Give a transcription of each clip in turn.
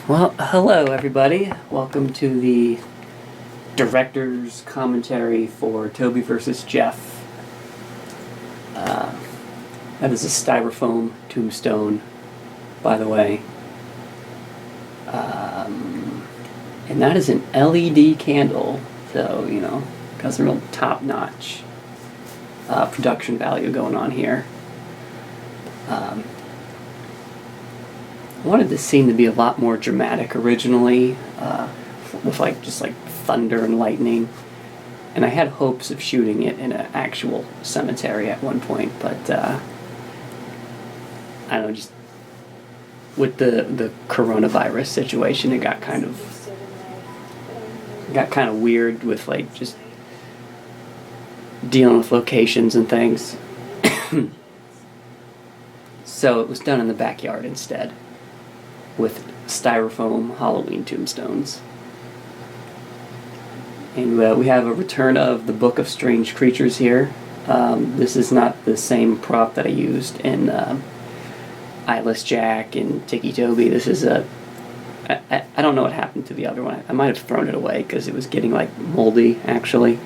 Well, hello everybody. Welcome to the director's commentary for Toby versus Jeff. That is a styrofoam tombstone, by the way. And that is an LED candle, so, got some real top-notch production value going on here. I wanted this scene to be a lot more dramatic originally, with just thunder and lightning, and I had hopes of shooting it in an actual cemetery at one point, but I don't know, just with the coronavirus situation, it got kind of weird with just dealing with locations and things. So it was done in the backyard instead, with styrofoam Halloween tombstones. And we have a return of the Book of Strange Creatures here. This is not the same prop that I used in Eyeless Jack and Tiki Toby. This is I don't know what happened to the other one. I might have thrown it away because it was getting moldy, actually.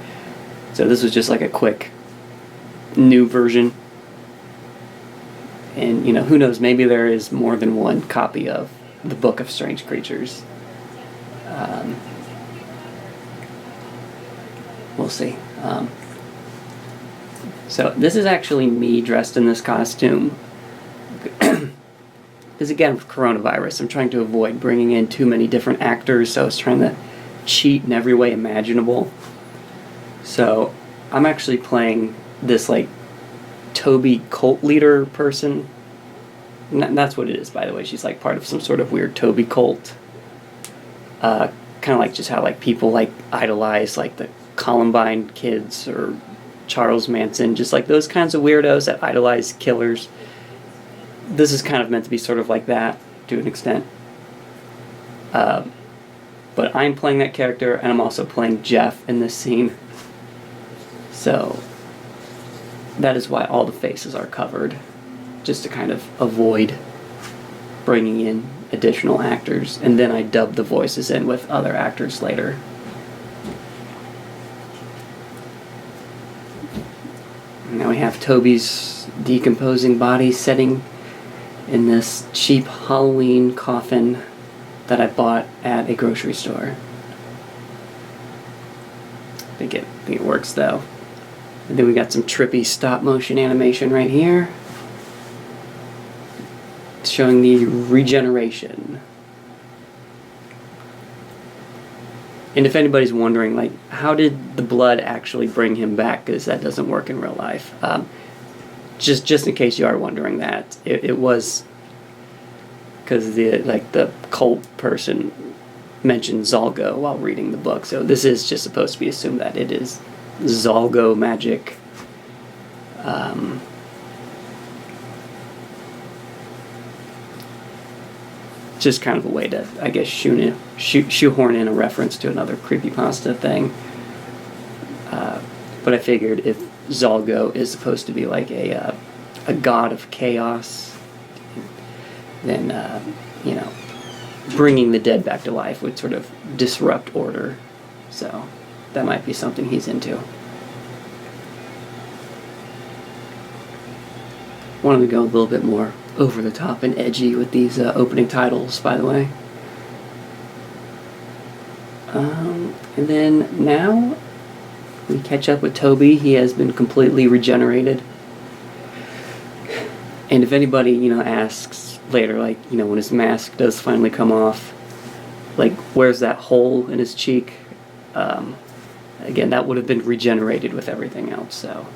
So this was just a quick new version. And who knows, maybe there is more than one copy of the Book of Strange Creatures. We'll see. So this is actually me dressed in this costume. Because again, with coronavirus, I'm trying to avoid bringing in too many different actors, so I was trying to cheat in every way imaginable. So I'm actually playing this Toby cult leader person. And that's what it is, by the way. She's part of some sort of weird Toby cult. Kind of just how people idolize the Columbine kids or Charles Manson, just those kinds of weirdos that idolize killers. This is kind of meant to be sort of like that to an extent. But I'm playing that character, and I'm also playing Jeff in this scene. So that is why all the faces are covered, just to kind of avoid bringing in additional actors, and then I dub the voices in with other actors later. Now we have Toby's decomposing body setting in this cheap Halloween coffin that I bought at a grocery store. I think it works though. And then we got some trippy stop motion animation right here, showing the regeneration. And if anybody's wondering, how did the blood actually bring him back? Because that doesn't work in real life. Just in case you are wondering that, it was because the cult person mentioned Zolgo while reading the book. So this is just supposed to be assumed that it is Zolgo magic. Just kind of a way to, I guess, shoehorn in a reference to another creepypasta thing. But I figured if Zolgo is supposed to be a god of chaos, then, bringing the dead back to life would sort of disrupt order. So that might be something he's into. Wanted to go a little bit more over the top and edgy with these opening titles, by the way. And then now we catch up with Toby. He has been completely regenerated. And if anybody, asks later, when his mask does finally come off, where's that hole in his cheek? Again, that would have been regenerated with everything else, so,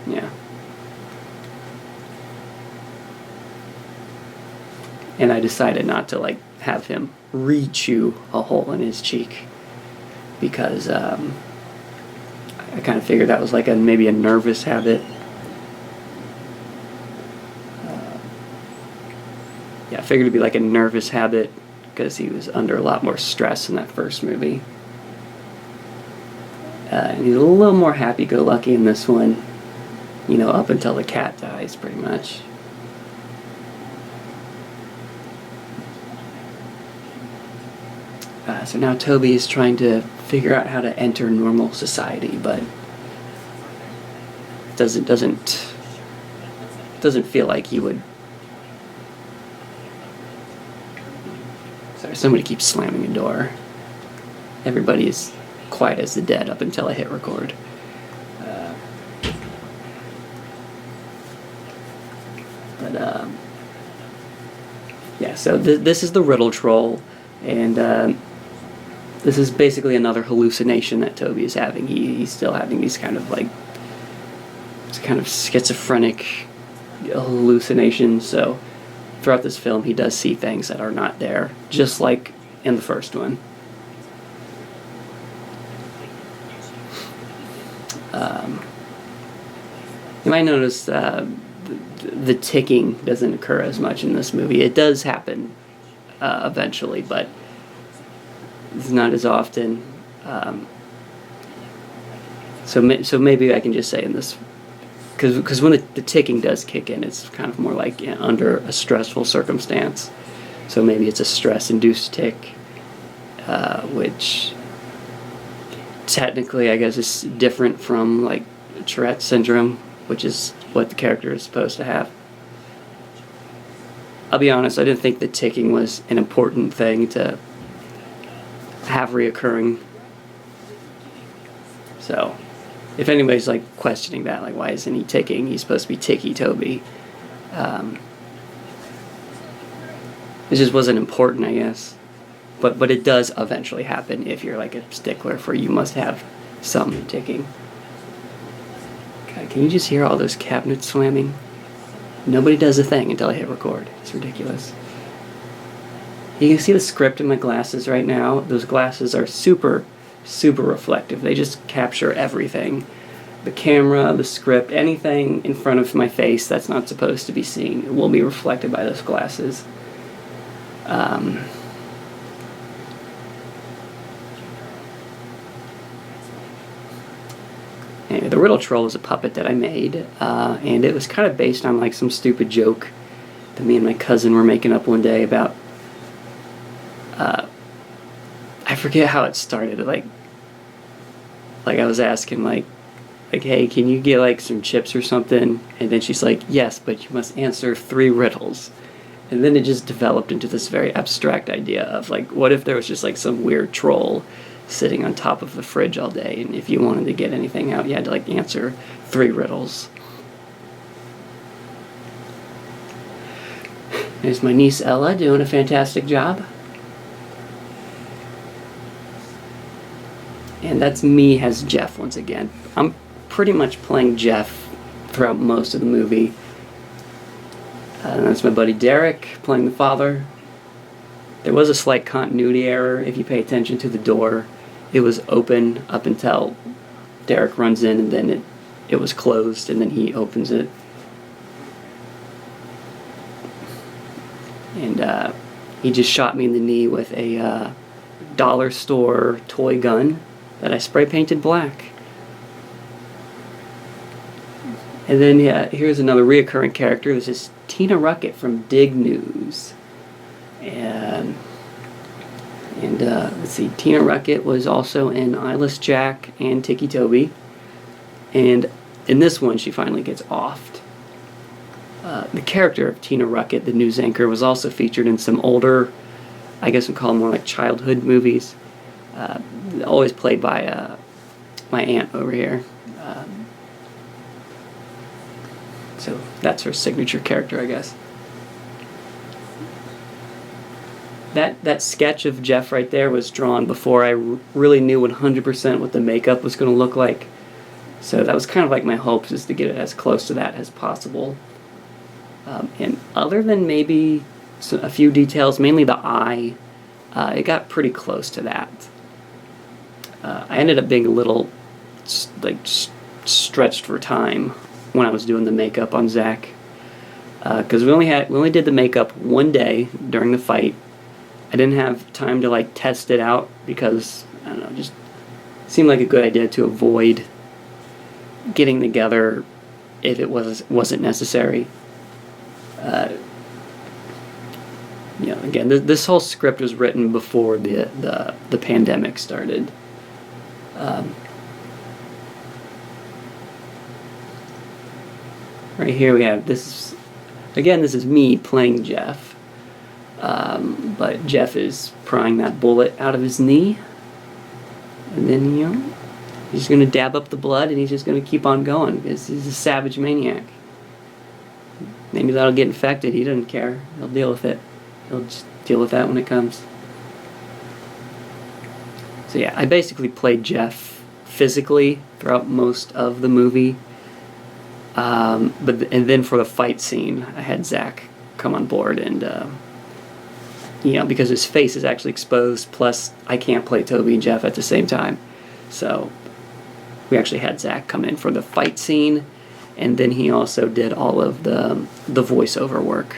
yeah. And I decided not to, have him re-chew a hole in his cheek, because I kind of figured that was maybe a nervous habit. I figured it'd be a nervous habit because he was under a lot more stress in that first movie. And he's a little more happy-go-lucky in this one, up until the cat dies, pretty much. So now Toby is trying to figure out how to enter normal society, but doesn't feel like he would. Sorry, somebody keeps slamming a door. Everybody is quiet as the dead up until I hit record. Yeah, so this is the riddle troll, and this is basically another hallucination that Toby is having. He's still having these kind of schizophrenic hallucinations, so throughout this film he does see things that are not there, just like in the first one. You might notice the ticking doesn't occur as much in this movie. It does happen eventually, but it's not as often. So maybe I can just say in this, because when the ticking does kick in, it's kind of more like under a stressful circumstance. So maybe it's a stress-induced tick, which technically I guess is different from like Tourette syndrome, which is what the character is supposed to have. I'll be honest, I didn't think the ticking was an important thing to have reoccurring. So, if anybody's like questioning that, like why isn't he ticking? He's supposed to be Ticky Toby. It just wasn't important, I guess. But it does eventually happen if you're like a stickler for you must have some ticking. God, can you just hear all those cabinets slamming? Nobody does a thing until I hit record. It's ridiculous. You can see the script in my glasses right now. Those glasses are super, super reflective. They just capture everything. The camera, the script, anything in front of my face that's not supposed to be seen will be reflected by those glasses. Anyway, the Riddle Troll is a puppet that I made, and it was kind of based on like some stupid joke that me and my cousin were making up one day about, I forget how it started, like I was asking like, hey, can you get like some chips or something? And then she's like, yes, but you must answer 3 riddles. And then it just developed into this very abstract idea of like, what if there was just like some weird troll sitting on top of the fridge all day, and if you wanted to get anything out, you had to like answer 3 riddles. There's my niece Ella doing a fantastic job. And that's me as Jeff once again. I'm pretty much playing Jeff throughout most of the movie. And that's my buddy Derek playing the father. There was a slight continuity error if you pay attention to the door. It was open up until Derek runs in, and then it was closed, and then he opens it. And he just shot me in the knee with a dollar store toy gun that I spray painted black. And then, yeah, here's another reoccurring character. This is Tina Ruckett from Dig News. And let's see, Tina Ruckett was also in Eyeless Jack and Ticky Toby. And in this one, she finally gets offed. The character of Tina Ruckett, the news anchor, was also featured in some older, I guess we call them more like childhood movies. Always played by my aunt over here. So that's her signature character, I guess. That sketch of Jeff right there was drawn before I really knew 100% what the makeup was going to look like. So that was kind of like my hopes, is to get it as close to that as possible. And other than maybe a few details, mainly the eye, it got pretty close to that. I ended up being a little stretched for time when I was doing the makeup on Zach, because we only did the makeup one day during the fight. I didn't have time to like test it out because I don't know, just seemed like a good idea to avoid getting together if it wasn't necessary. You know, again, this whole script was written before the pandemic started. Right here we have this. Again, this is me playing Jeff, but Jeff is prying that bullet out of his knee, and then he's going to dab up the blood, and he's just going to keep on going because he's a savage maniac. Maybe that'll get infected. He doesn't care. He'll deal with it. He'll just deal with that when it comes. So yeah, I basically played Jeff physically throughout most of the movie. And then for the fight scene, I had Zach come on board, and because his face is actually exposed. Plus, I can't play Toby and Jeff at the same time, so we actually had Zach come in for the fight scene, and then he also did all of the voiceover work.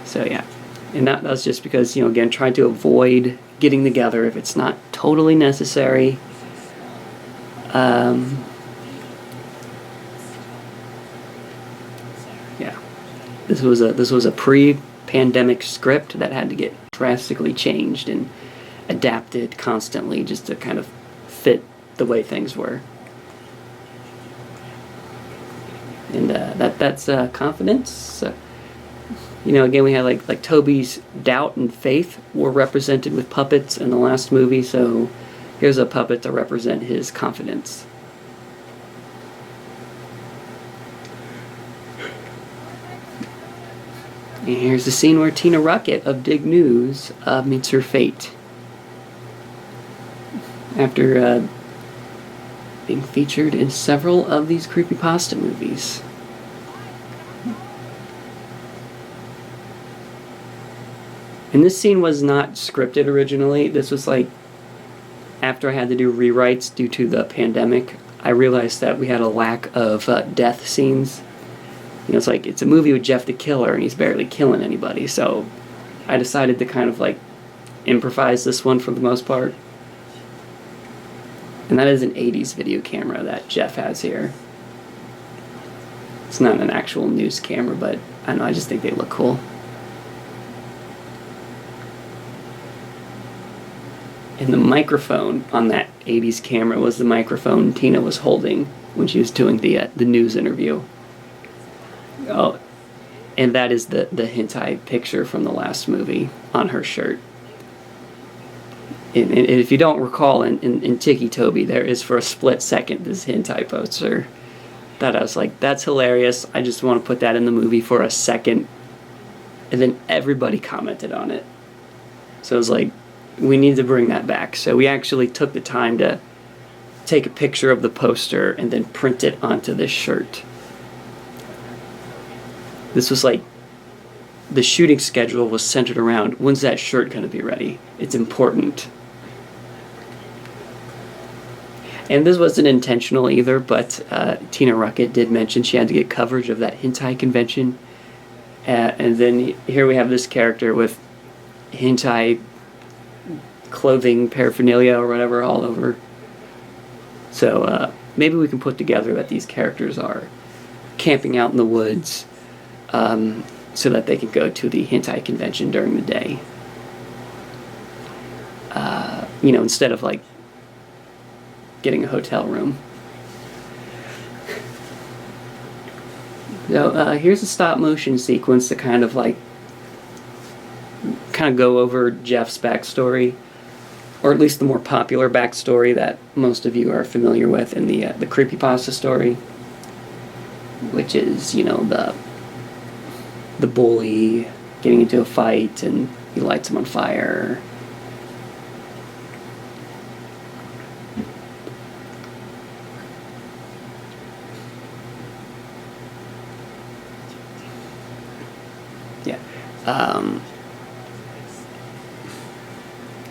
So yeah, and that was just because again, trying to avoid getting together if it's not totally necessary. Yeah, this was a pre-pandemic script that had to get drastically changed and adapted constantly just to kind of fit the way things were. And that's confidence. Again, we had like Toby's doubt and faith were represented with puppets in the last movie, so here's a puppet to represent his confidence. And here's the scene where Tina Ruckett of Dig News meets her fate. After being featured in several of these creepypasta movies. And this scene was not scripted originally. This was like after I had to do rewrites due to the pandemic. I realized that we had a lack of death scenes. It's like it's a movie with Jeff the Killer and he's barely killing anybody. So I decided to kind of like improvise this one for the most part. And that is an 80s video camera that Jeff has here. It's not an actual news camera, but I don't know, I just think they look cool. And the microphone on that 80s camera was the microphone Tina was holding when she was doing the news interview. Oh, and that is the hentai picture from the last movie on her shirt. And if you don't recall, in Tiki Toby, there is for a split second this hentai poster that I was like, that's hilarious. I just want to put that in the movie for a second. And then everybody commented on it. So I was like, we need to bring that back. So we actually took the time to take a picture of the poster and then print it onto this shirt. This was like, the shooting schedule was centered around, when's that shirt going to be ready? It's important. And this wasn't intentional either, but Tina Ruckett did mention she had to get coverage of that hentai convention. And then here we have this character with hentai clothing paraphernalia or whatever all over. So maybe we can put together that these characters are camping out in the woods so that they can go to the hentai convention during the day. Instead of like getting a hotel room. So here's a stop motion sequence to kind of go over Jeff's backstory, or at least the more popular backstory that most of you are familiar with in the creepypasta story, which is the bully getting into a fight and he lights him on fire.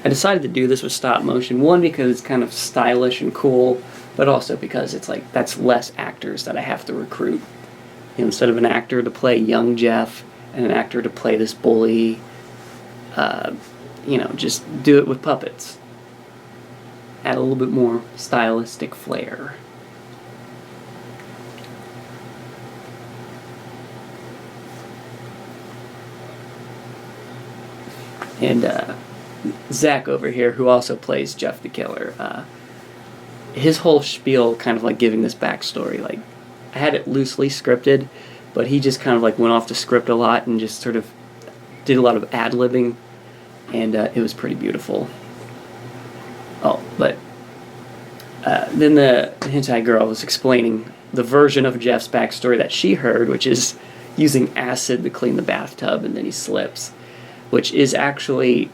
I decided to do this with stop motion, one, because it's kind of stylish and cool, but also because it's like, that's less actors that I have to recruit. Instead of an actor to play young Jeff and an actor to play this bully, just do it with puppets. Add a little bit more stylistic flair. And Zach over here, who also plays Jeff the Killer, his whole spiel kind of like giving this backstory, like I had it loosely scripted, but he just kind of like went off the script a lot and just sort of did a lot of ad-libbing, and it was pretty beautiful. Oh, but then the hentai girl was explaining the version of Jeff's backstory that she heard, which is using acid to clean the bathtub and then he slips, which is actually,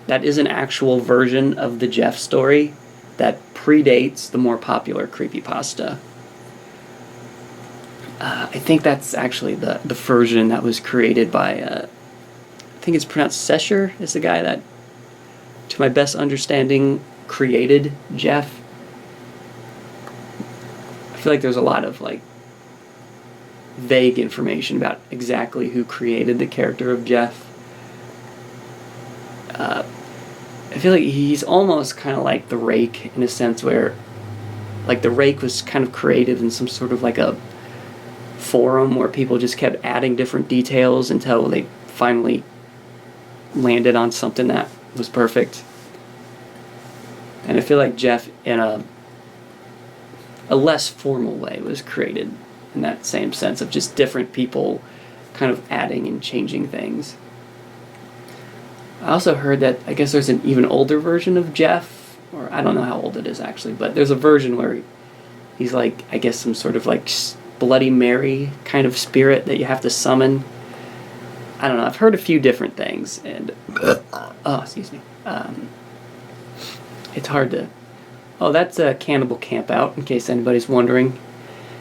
that is an actual version of the Jeff story that predates the more popular creepypasta. I think that's actually the version that was created by, I think it's pronounced Sesher, is the guy that, to my best understanding, created Jeff. I feel like there's a lot of like vague information about exactly who created the character of Jeff. I feel like he's almost kind of like the Rake in a sense where, like, the Rake was kind of created in some sort of like a forum where people just kept adding different details until they finally landed on something that was perfect. And I feel like Jeff, in a less formal way, was created in that same sense of just different people kind of adding and changing things. I also heard that I guess there's an even older version of Jeff, or I don't know how old it is actually, but there's a version where he's like, I guess some sort of like Bloody Mary kind of spirit that you have to summon. I don't know, I've heard a few different things, and oh, excuse me. It's hard to... Oh, that's a Cannibal Campout, in case anybody's wondering.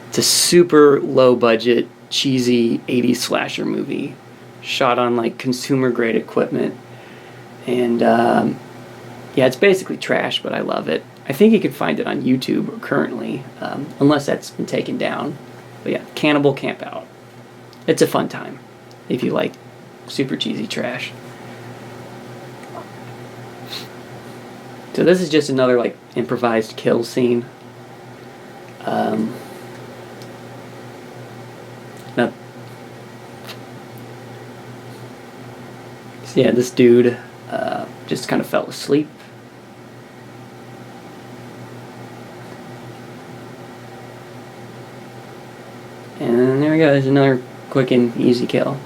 It's a super low-budget, cheesy 80s slasher movie, shot on like consumer-grade equipment. And yeah, it's basically trash, but I love it. I think you can find it on YouTube currently, unless that's been taken down. But yeah, Cannibal Campout. It's a fun time if you like super cheesy trash. So this is just another like improvised kill scene. No. So yeah, this dude just kind of fell asleep. And there we go, there's another quick and easy kill.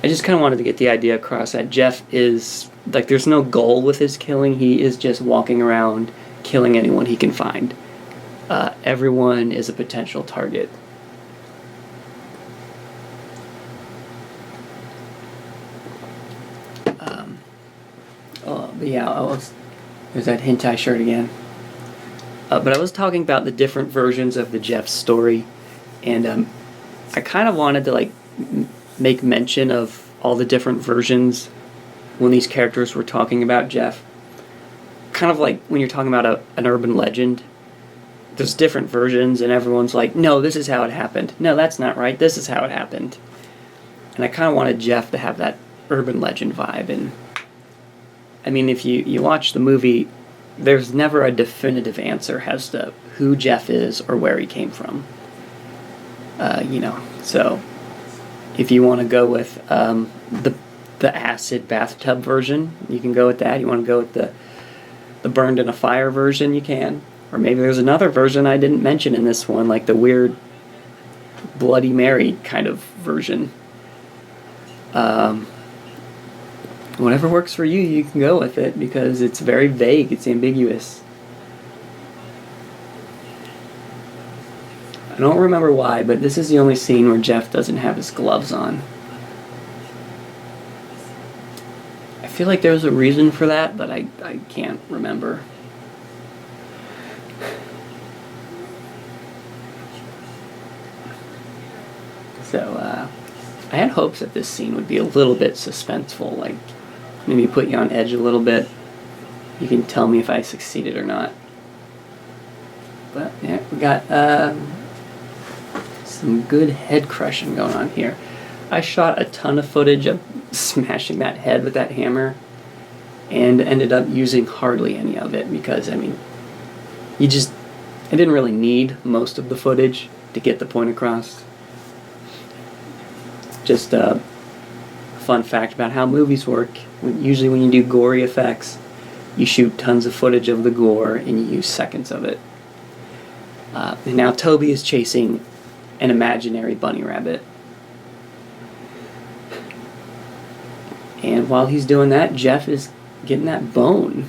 I just kind of wanted to get the idea across that Jeff is, like, there's no goal with his killing. He is just walking around killing anyone he can find. Everyone is a potential target. But yeah, there's that hentai shirt again. But I was talking about the different versions of the Jeff story, and I kind of wanted to like make mention of all the different versions when these characters were talking about Jeff. Kind of like when you're talking about an urban legend, there's different versions and everyone's like, no, this is how it happened. No, that's not right. This is how it happened. And I kind of wanted Jeff to have that urban legend vibe. And I mean, if you watch the movie, there's never a definitive answer as to who Jeff is or where he came from. So if you want to go with the acid bathtub version, you can go with that. You want to go with the burned in a fire version, you can. Or maybe there's another version I didn't mention in this one, like the weird Bloody Mary kind of version. Whatever works for you, you can go with it, because it's very vague, it's ambiguous. I don't remember why, but this is the only scene where Jeff doesn't have his gloves on. I feel like there's a reason for that, but I can't remember. So, I had hopes that this scene would be a little bit suspenseful, like maybe put you on edge a little bit. You can tell me if I succeeded or not. But yeah, we got some good head crushing going on here. I shot a ton of footage of smashing that head with that hammer and ended up using hardly any of it because, I mean, I didn't really need most of the footage to get the point across. Just a fun fact about how movies work. Usually when you do gory effects, you shoot tons of footage of the gore and you use seconds of it. And now Toby is chasing an imaginary bunny rabbit. And while he's doing that, Jeff is getting that bone.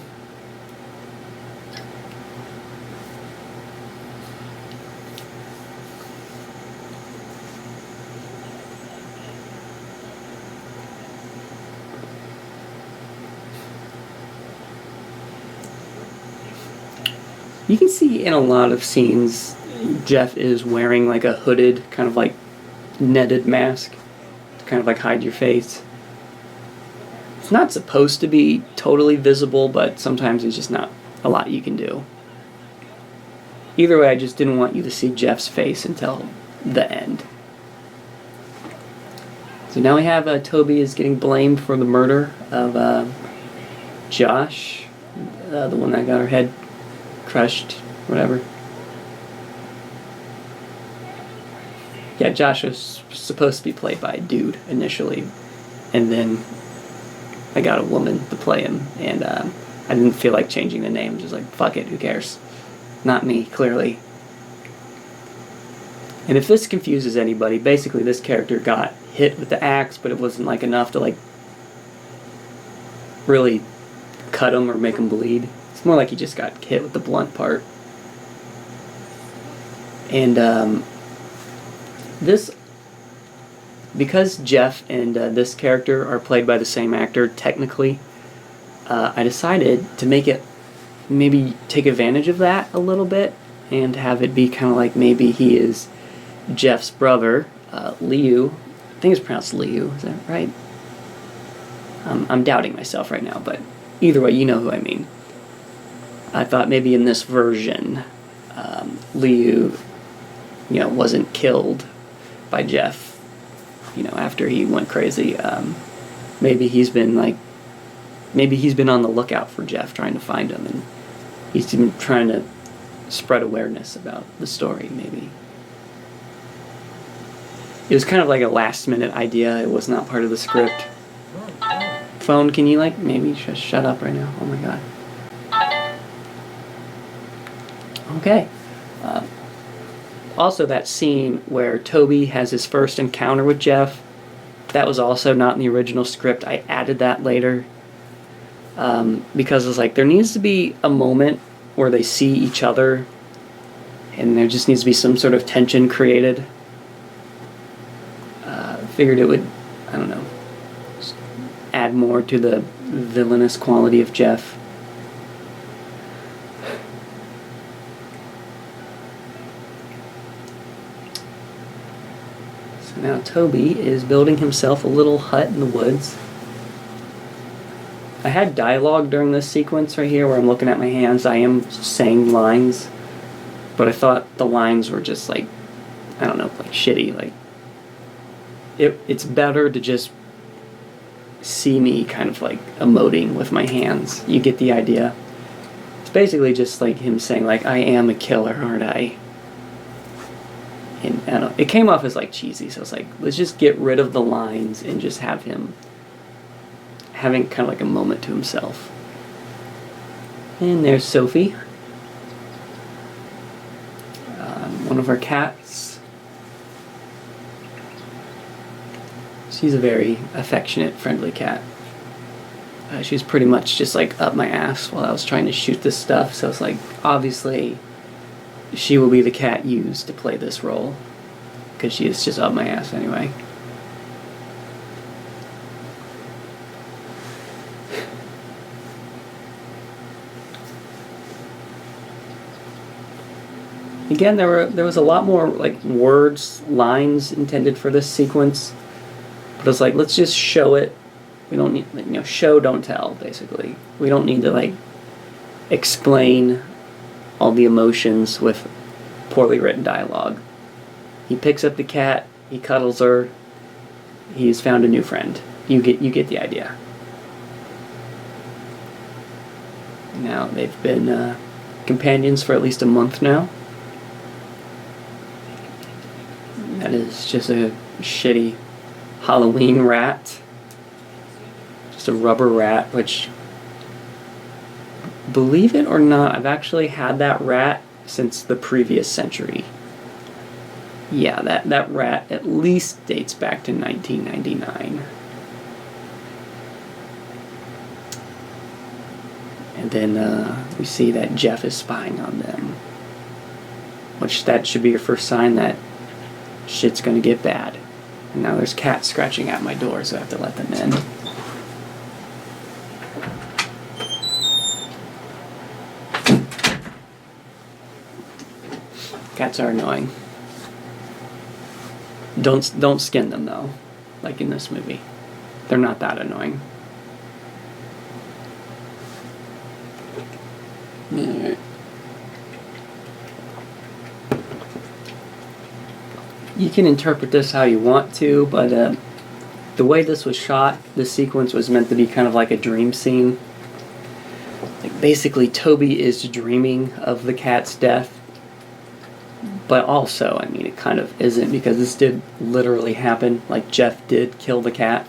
You can see in a lot of scenes, Jeff is wearing like a hooded, kind of like netted mask to kind of like hide your face. It's not supposed to be totally visible, but sometimes there's just not a lot you can do. Either way, I just didn't want you to see Jeff's face until the end. So now we have Toby is getting blamed for the murder of Josh, the one that got her head crushed, whatever. Yeah, Josh was supposed to be played by a dude initially, and then I got a woman to play him, and I didn't feel like changing the name. Just like, fuck it, who cares? Not me, clearly. And if this confuses anybody, basically this character got hit with the axe, but it wasn't like enough to like really cut him or make him bleed. It's more like he just got hit with the blunt part. And this, because Jeff and this character are played by the same actor, technically, I decided to make it, maybe take advantage of that a little bit, and have it be kind of like maybe he is Jeff's brother, Liu. I think it's pronounced Liu, is that right? I'm doubting myself right now, but either way, you know who I mean. I thought maybe in this version, Liu, wasn't killed by Jeff, after he went crazy. Maybe he's been on the lookout for Jeff, trying to find him, and he's been trying to spread awareness about the story, maybe. It was kind of like a last-minute idea. It was not part of the script. Phone, can you, maybe just shut up right now? Oh, my God. Okay. Also, that scene where Toby has his first encounter with Jeff, that was also not in the original script. I added that later. Because it's like, there needs to be a moment where they see each other, and there just needs to be some sort of tension created. Figured it would, I don't know, add more to the villainous quality of Jeff. So now Toby is building himself a little hut in the woods. I had dialogue during this sequence right here where I'm looking at my hands. I am saying lines, but I thought the lines were just shitty. It's better to just see me kind of emoting with my hands. You get the idea. It's basically just him saying I am a killer, aren't I? And I don't know, it came off as cheesy, so it's let's just get rid of the lines and just have him having kind of a moment to himself. And there's Sophie, one of our cats. She's a very affectionate, friendly cat. She's pretty much just up my ass while I was trying to shoot this stuff, so it's obviously she will be the cat used to play this role, because she is just up my ass anyway. Again, there was a lot more words, lines intended for this sequence. But it's let's just show it. We don't need, show, don't tell, basically. We don't need to, explain all the emotions with poorly written dialogue. He picks up the cat, he cuddles her, he's found a new friend. You get the idea. Now, they've been companions for at least a month now. That is just a shitty Halloween rat. Just a rubber rat, which, believe it or not, I've actually had that rat since the previous century. Yeah, that rat at least dates back to 1999. And then we see that Jeff is spying on them. Which, that should be your first sign that shit's gonna get bad. And now there's cats scratching at my door, so I have to let them in. Cats are annoying. Don't skin them though, like in this movie. They're not that annoying. Alright. You can interpret this how you want to, but the way this was shot, this sequence was meant to be kind of like a dream scene. Like basically, Toby is dreaming of the cat's death, but also, I mean, it kind of isn't, because this did literally happen. Like, Jeff did kill the cat.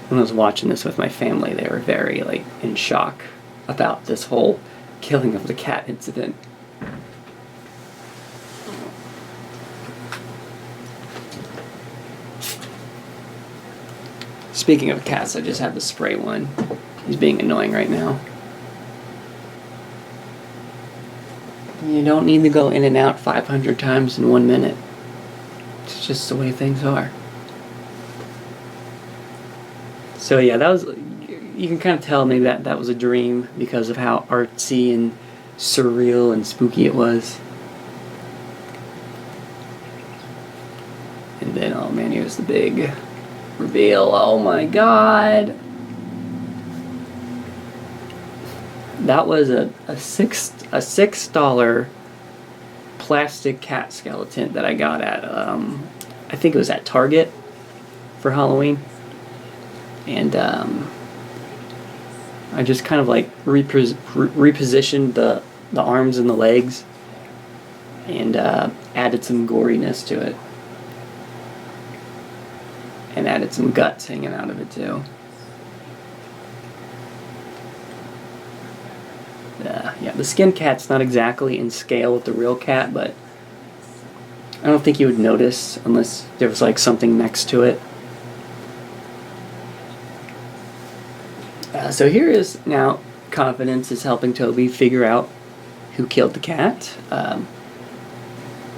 When I was watching this with my family, they were very, like, in shock about this whole killing of the cat incident. Speaking of cats, I just had to spray one. He's being annoying right now. You don't need to go in and out 500 times in 1 minute. It's just the way things are. So yeah, that was, you can kind of tell maybe that was a dream because of how artsy and surreal and spooky it was. And then, oh man, here's the big reveal. Oh my god. That was a $6 plastic cat skeleton that I got at I think it was at Target for Halloween. And I just kind of like repositioned the arms and the legs and added some goriness to it. And added some guts hanging out of it too. Yeah, the skin cat's not exactly in scale with the real cat, but I don't think you would notice unless there was like something next to it. So here is now confidence is helping Toby figure out who killed the cat.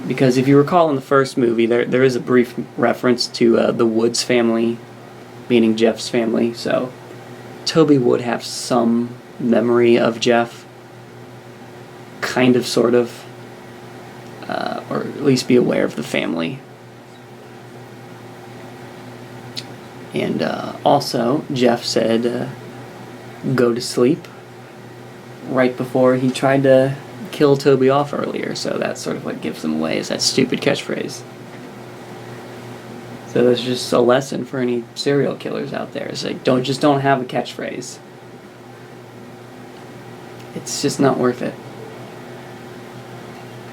Because if you recall in the first movie, there is a brief reference to the Woods family, meaning Jeff's family. So Toby would have some memory of Jeff, kind of, sort of, or at least be aware of the family. And also, Jeff said, go to sleep, right before he tried to kill Toby off earlier, so that's sort of what gives them away, is that stupid catchphrase. So that's just a lesson for any serial killers out there. It's like, don't have a catchphrase. It's just not worth it.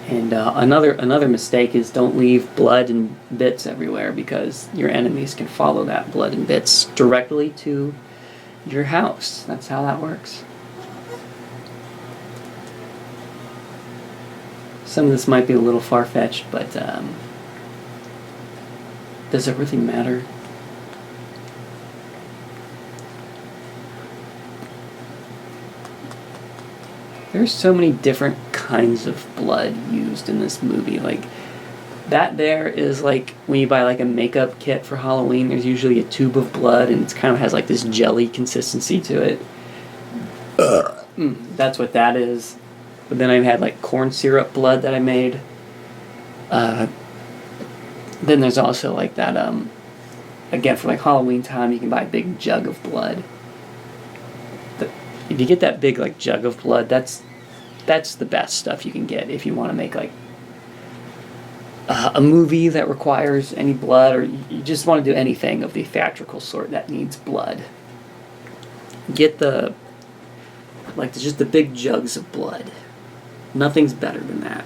And another mistake is don't leave blood and bits everywhere, because your enemies can follow that blood and bits directly to your house. That's how that works. Some of this might be a little far-fetched, but does it really matter? There's so many different kinds of blood used in this movie. Like, that there is like when you buy like a makeup kit for Halloween, there's usually a tube of blood and it kind of has like this jelly consistency to it. That's what that is. But then I've had like corn syrup blood that I made. Then there's also like that, again, for like Halloween time, you can buy a big jug of blood. If you get that big like jug of blood, that's the best stuff you can get if you want to make like a movie that requires any blood, or you just want to do anything of the theatrical sort that needs blood. Get the like just the big jugs of blood. Nothing's better than that.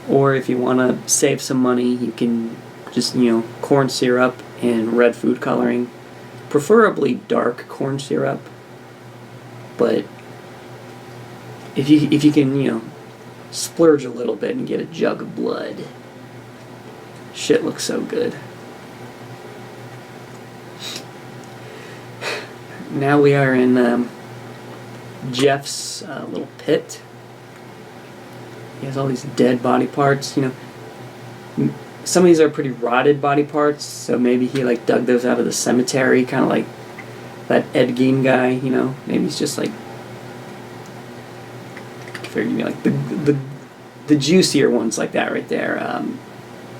Or if you want to save some money, you can just, corn syrup and red food coloring. Preferably dark corn syrup. But if you can, splurge a little bit and get a jug of blood, shit looks so good. Now we are in Jeff's little pit. He has all these dead body parts. Some of these are pretty rotted body parts, so maybe he dug those out of the cemetery, kind of like that Ed Gein guy. Maybe he's just the juicier ones like that right there.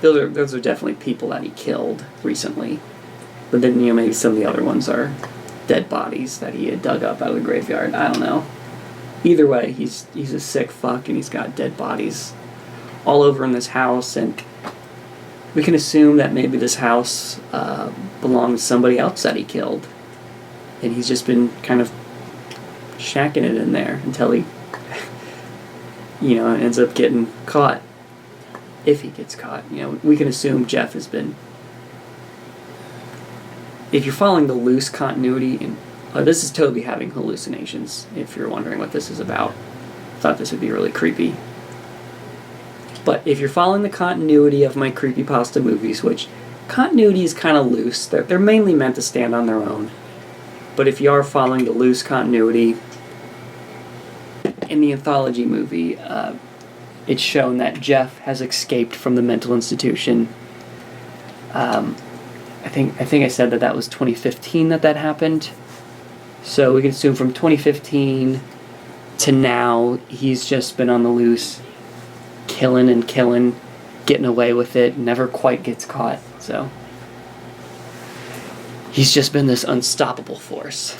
Those are definitely people that he killed recently. But then maybe some of the other ones are dead bodies that he had dug up out of the graveyard. I don't know. Either way, he's a sick fuck, and he's got dead bodies all over in this house, and we can assume that maybe this house belonged to somebody else that he killed, and he's just been kind of shacking it in there until he, ends up getting caught. If he gets caught, we can assume Jeff has been. If you're following the loose continuity, and this is Toby having hallucinations, if you're wondering what this is about. I thought this would be really creepy. But if you're following the continuity of my creepypasta movies, which continuity is kind of loose, they're mainly meant to stand on their own. But if you are following the loose continuity, in the anthology movie, it's shown that Jeff has escaped from the mental institution. I think I said that was 2015 that happened. So we can assume from 2015 to now, he's just been on the loose, killing, getting away with it, never quite gets caught. So he's just been this unstoppable force.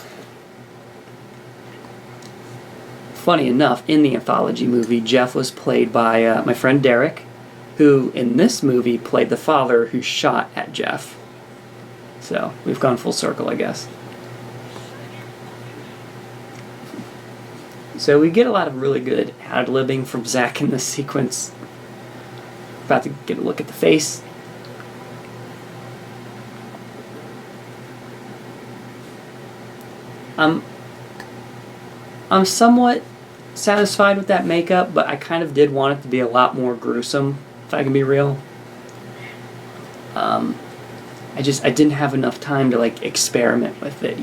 Funny enough, in the anthology movie, Jeff was played by my friend Derek, who in this movie played the father who shot at Jeff. So we've gone full circle, I guess. So we get a lot of really good ad-libbing from Zach in this sequence. About to get a look at the face. I'm somewhat satisfied with that makeup, but I kind of did want it to be a lot more gruesome, if I can be real. I didn't have enough time to experiment with it,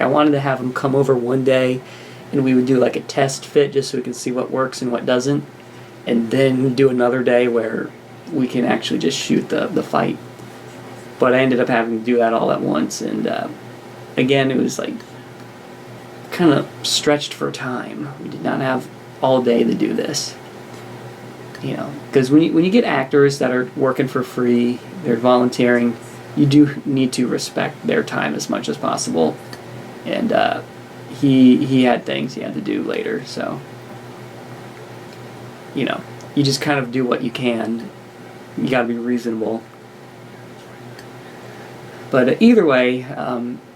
I wanted to have him come over one day and we would do a test fit just so we can see what works and what doesn't, and then do another day where we can actually just shoot the fight. But I ended up having to do that all at once, and again, it was kind of stretched for time. We did not have all day to do this. Because when you get actors that are working for free, they're volunteering, you do need to respect their time as much as possible. And he had things he had to do later, so you just kind of do what you can. You gotta be reasonable. But either way,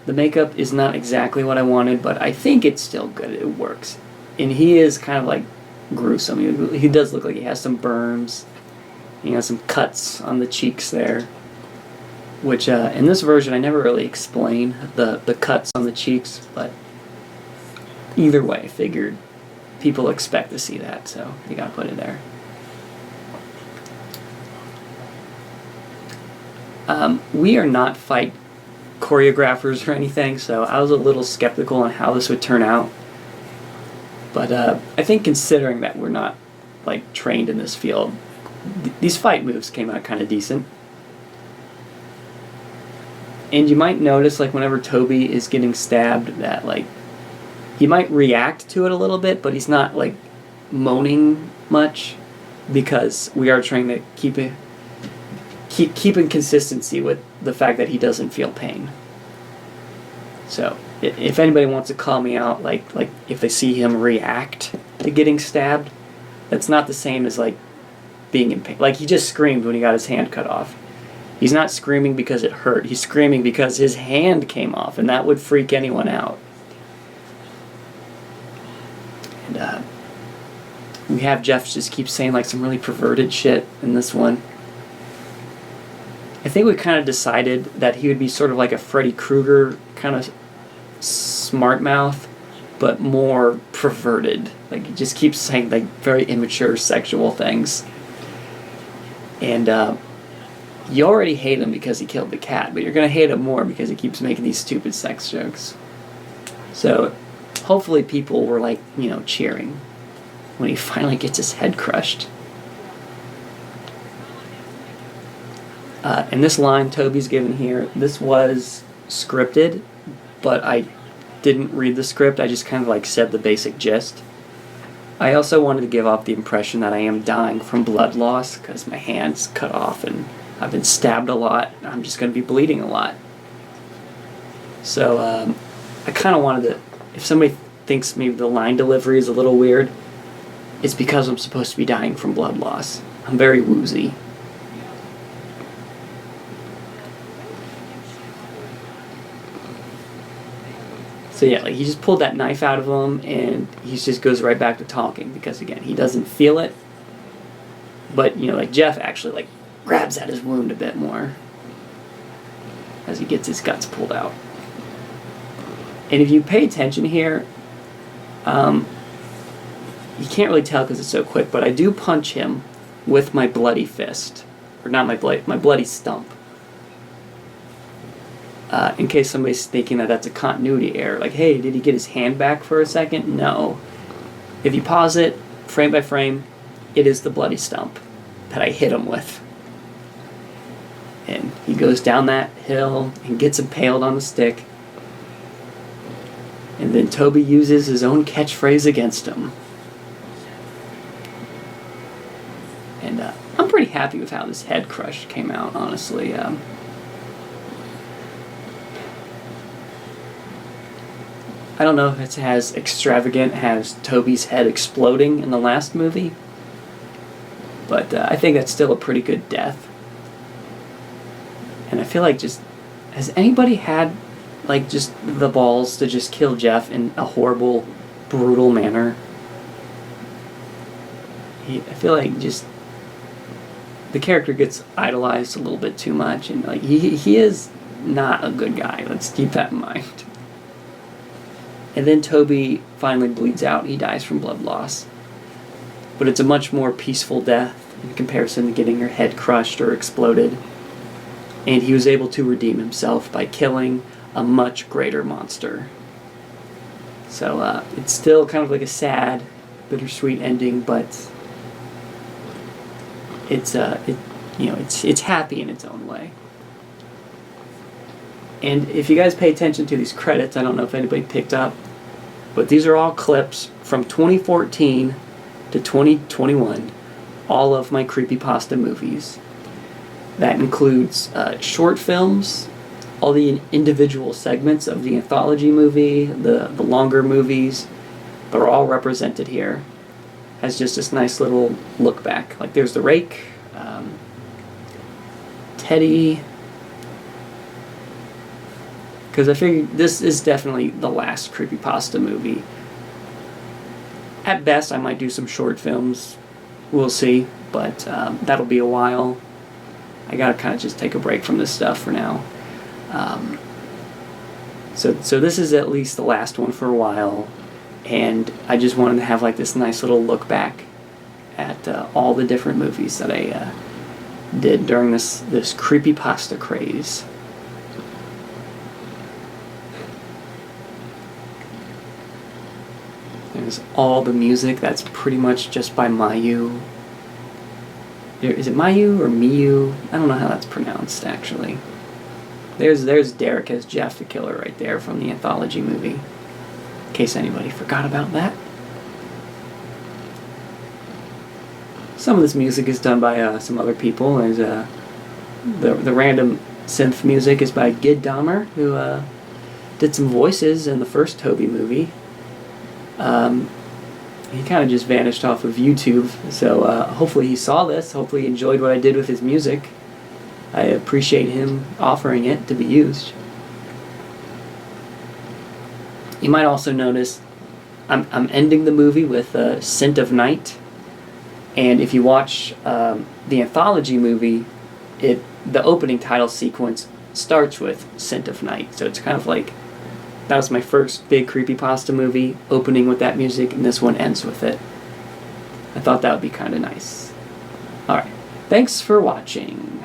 the makeup is not exactly what I wanted, but I think it's still good. It works. And he is kind of gruesome. He does look like he has some burns. He has some cuts on the cheeks there. Which, in this version, I never really explain the cuts on the cheeks, but either way, I figured people expect to see that, so you gotta put it there. We are not fight choreographers or anything, so I was a little skeptical on how this would turn out. But I think considering that we're not trained in this field, these fight moves came out kind of decent. And you might notice whenever Toby is getting stabbed that he might react to it a little bit, but he's not moaning much, because we are trying to keep in consistency with the fact that he doesn't feel pain. So if anybody wants to call me out, if they see him react to getting stabbed, that's not the same as being in pain. He just screamed when he got his hand cut off. He's not screaming because it hurt. He's screaming because his hand came off, and that would freak anyone out. And we have Jeff just keep saying like some really perverted shit in this one. I think we kind of decided that he would be sort of like a Freddy Krueger kind of smart mouth, but more perverted. Like he just keeps saying like very immature sexual things. And you already hate him because he killed the cat, but you're going to hate him more because he keeps making these stupid sex jokes. So hopefully people were like, cheering when he finally gets his head crushed. And this line Toby's given here, this was scripted, but I didn't read the script. I just kind of like said the basic gist. I also wanted to give off the impression that I am dying from blood loss because my hand's cut off and I've been stabbed a lot. And I'm just going to be bleeding a lot. So I kind of wanted to, if somebody thinks maybe the line delivery is a little weird, it's because I'm supposed to be dying from blood loss. I'm very woozy. So yeah, like he just pulled that knife out of him and he just goes right back to talking because again, he doesn't feel it. But, like Jeff actually like grabs at his wound a bit more as he gets his guts pulled out. And if you pay attention here, you can't really tell because it's so quick, but I do punch him with my bloody fist. Or not my bloody stump. In case somebody's thinking that that's a continuity error. Like, hey, did he get his hand back for a second? No. If you pause it, frame by frame, it is the bloody stump that I hit him with. And he goes down that hill and gets impaled on the stick. And then Toby uses his own catchphrase against him. And I'm pretty happy with how this head crush came out, honestly. I don't know if it's as extravagant as Toby's head exploding in the last movie, but I think that's still a pretty good death. And I feel like has anybody had like just the balls to just kill Jeff in a horrible, brutal manner? I feel like just the character gets idolized a little bit too much, and like he is not a good guy. Let's keep that in mind. And then Toby finally bleeds out. He dies from blood loss. But it's a much more peaceful death in comparison to getting your head crushed or exploded. And he was able to redeem himself by killing a much greater monster. So it's still kind of like a sad, bittersweet ending, but it's happy in its own way. And if you guys pay attention to these credits, I don't know if anybody picked up, but these are all clips from 2014 to 2021, all of my creepypasta movies. That includes short films, all the individual segments of the anthology movie, the longer movies. They're all represented here as just this nice little look back. Like there's The Rake, Teddy, because I figured this is definitely the last creepypasta movie. At best, I might do some short films. We'll see, but that'll be a while. I gotta kind of just take a break from this stuff for now. So this is at least the last one for a while, and I just wanted to have like this nice little look back at all the different movies that I did during this creepypasta craze. There's all the music. That's pretty much just by Mayu. Is it Mayu or Miyu? I don't know how that's pronounced, actually. There's Derek as Jeff the Killer right there from the anthology movie. In case anybody forgot about that. Some of this music is done by some other people. There's the random synth music is by Gid Dahmer, who did some voices in the first Toby movie. He kind of just vanished off of YouTube, so hopefully he saw this. Hopefully he enjoyed what I did with his music. I appreciate him offering it to be used. You might also notice I'm ending the movie with Scent of Night. And if you watch the anthology movie, the opening title sequence starts with Scent of Night. So it's kind of like, that was my first big creepypasta movie, opening with that music, and this one ends with it. I thought that would be kind of nice. Alright, thanks for watching.